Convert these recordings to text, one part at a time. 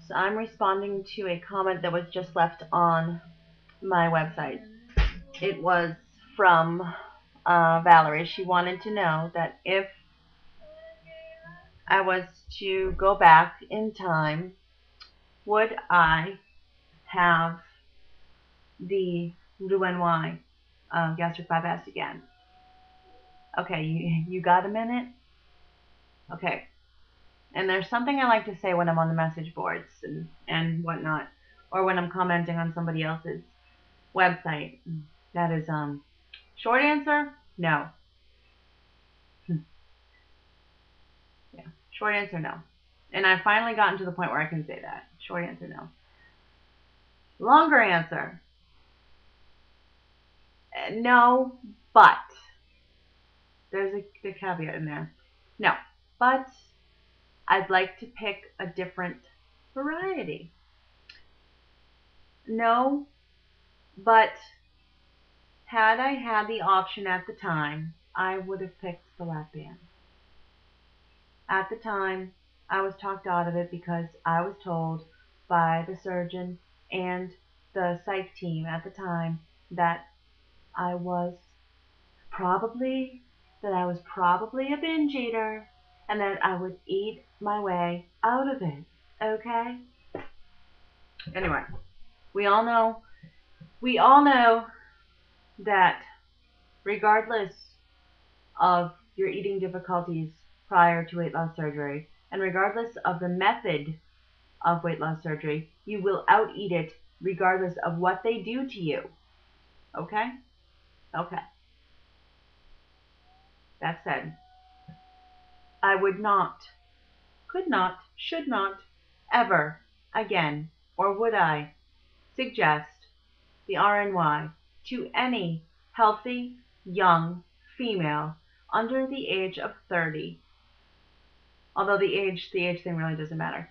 So I'm responding to a comment that was just left on my website. It was from Valerie. She wanted to know that if I was to go back in time, would I have the Roux-en-Y gastric bypass again? Okay, you got a minute? Okay. And there's something I like to say when I'm on the message boards and whatnot, or when I'm commenting on somebody else's website. That is, short answer, no. Yeah, short answer, no. And I've finally gotten to the point where I can say that. Short answer, no. Longer answer, no, but. There's a caveat in there. No, but I'd like to pick a different variety. No, but had I had the option at the time, I would have picked the lap band. At the time, I was talked out of it because I was told by the surgeon and the psych team at the time that I was probably a binge eater and that I would eat my way out of it. Okay? Anyway, we all know that regardless of your eating difficulties prior to weight loss surgery, and regardless of the method of weight loss surgery, you will out eat it regardless of what they do to you. Okay? Okay. That said, I would not, could not, should not, ever again, or would I, suggest the RNY to any healthy, young female under the age of 30. Although the age thing really doesn't matter.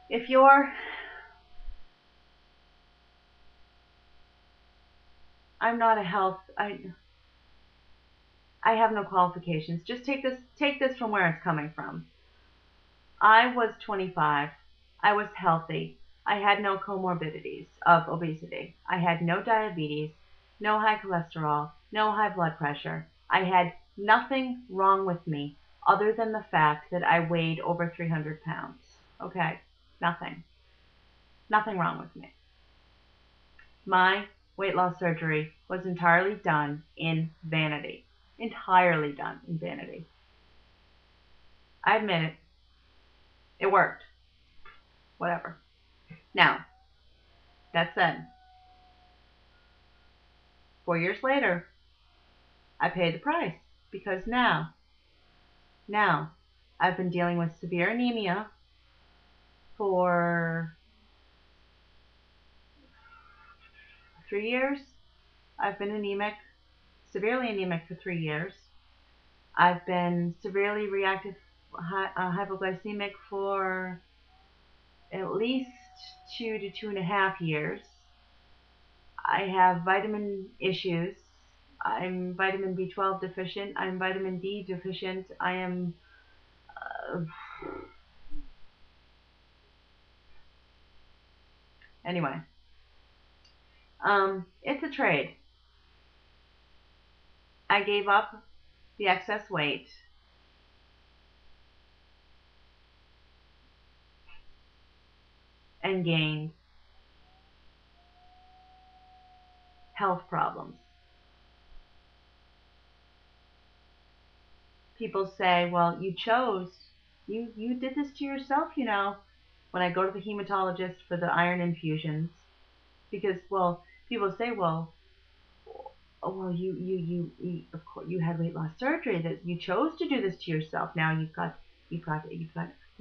If you're, I'm not a health, I have no qualifications. Just take this from where it's coming from. I was 25. I was healthy. I had no comorbidities of obesity. I had no diabetes, no high cholesterol, no high blood pressure. I had nothing wrong with me other than the fact that I weighed over 300 pounds. Okay? Nothing. Nothing wrong with me. My weight loss surgery was entirely done in vanity. Entirely done in vanity. I admit it. It worked. Whatever. Now, that said, 4 years later, I paid the price because now, I've been dealing with severe anemia for 3 years. I've been anemic, severely anemic for 3 years. I've been severely reactive hypoglycemic for at least 2 to 2.5 years. I have vitamin issues. I'm vitamin B12 deficient. I'm vitamin D deficient. I am. Anyway, it's a trade. I gave up the excess weight and gained health problems. People say, well, you did this to yourself, when I go to the hematologist for the iron infusions. Because, well, people say, well, of course, you had weight loss surgery, that you chose to do this to yourself. Now you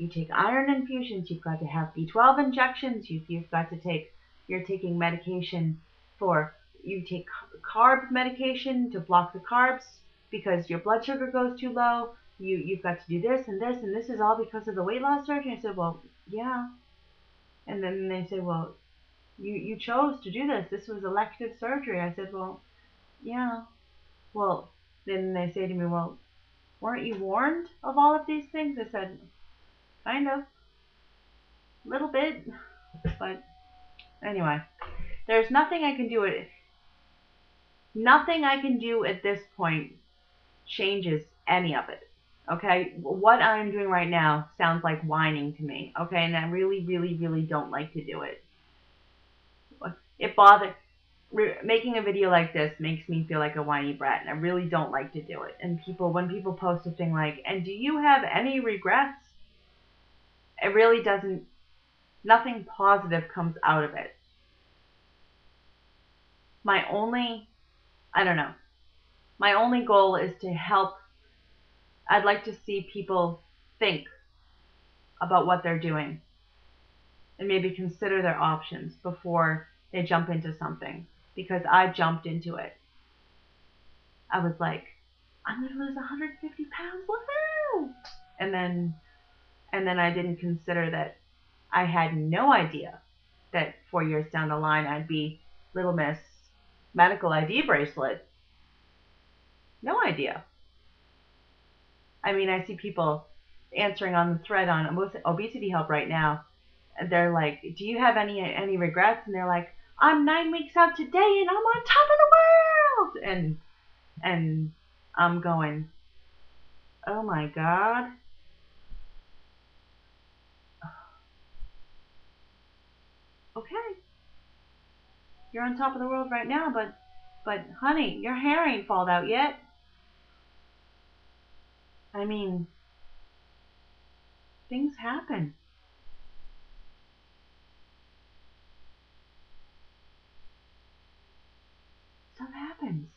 take iron infusions, you've got to have B12 injections, you're taking medication you take carb medication to block the carbs because your blood sugar goes too low. You've got to do this and this, and this is all because of the weight loss surgery. I said, well, yeah. And then they say, well, you chose to do this. This was elective surgery. I said, well, yeah. Well, then they say to me, well, weren't you warned of all of these things? I said, kind of. a little bit, but anyway, there's nothing I can do. Nothing I can do at this point changes any of it. Okay, what I'm doing right now sounds like whining to me. Okay, and I really, really, really don't like to do it. It bothers. Making a video like this makes me feel like a whiny brat, and I really don't like to do it. And when people post a thing like, "And do you have any regrets?" It really doesn't. Nothing positive comes out of it. My only, I don't know. My only goal is to help. I'd like to see people think about what they're doing and maybe consider their options before they jump into something. Because I jumped into it. I was like, I'm going to lose 150 pounds, woohoo! And then I didn't consider that I had no idea that 4 years down the line I'd be Little Miss Medical ID Bracelet. No idea. I mean, I see people answering on the thread on obesity help right now. They're like, do you have any regrets? And they're like, I'm 9 weeks out today and I'm on top of the world. And I'm going, oh my God. Okay. You're on top of the world right now, but honey, your hair ain't fallen out yet. I mean, things happen. Stuff happens.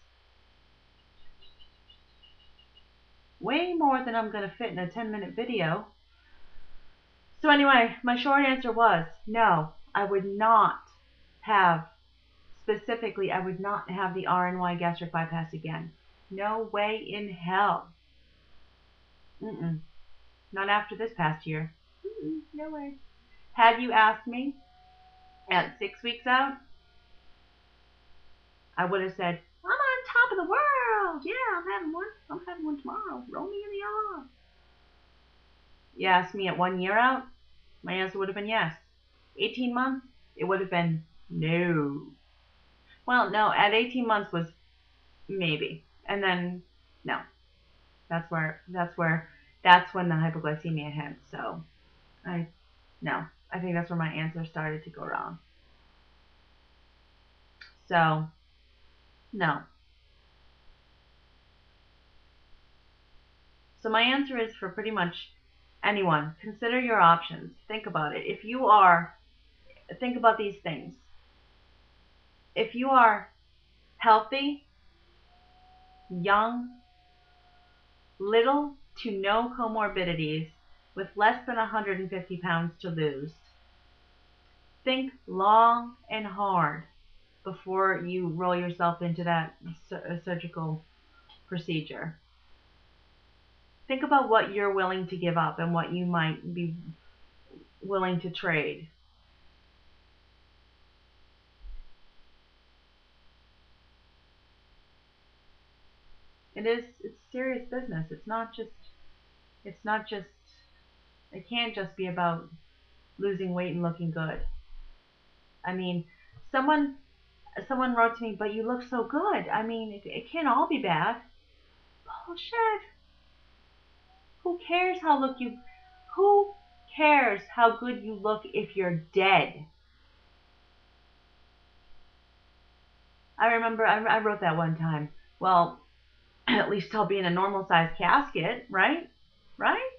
Way more than I'm going to fit in a 10-minute video. So anyway, my short answer was no, I would not have, specifically, I would not have the RNY gastric bypass again. No way in hell. Not after this past year. No way. Had you asked me at 6 weeks out, I would have said, I'm on top of the world. Yeah, I'm having one. I'm having one tomorrow. Roll me in the R. You asked me at 1 year out, my answer would have been yes. 18 months, it would have been no. Well, no, at 18 months was maybe. And then, no. That's when the hypoglycemia hit. So, no. I think that's where my answer started to go wrong. So, no. So my answer is for pretty much anyone. Consider your options. Think about it. Think about these things. If you are healthy, young, little to no comorbidities, with less than 150 pounds to lose, think long and hard before you roll yourself into that surgical procedure. Think about what you're willing to give up and what you might be willing to trade. It's serious business. It can't just be about losing weight and looking good. I mean, someone wrote to me, but you look so good. I mean, it can't all be bad. Bullshit. Who cares how good you look if you're dead? I remember I wrote that one time. Well, at least I'll be in a normal sized casket, right? Right?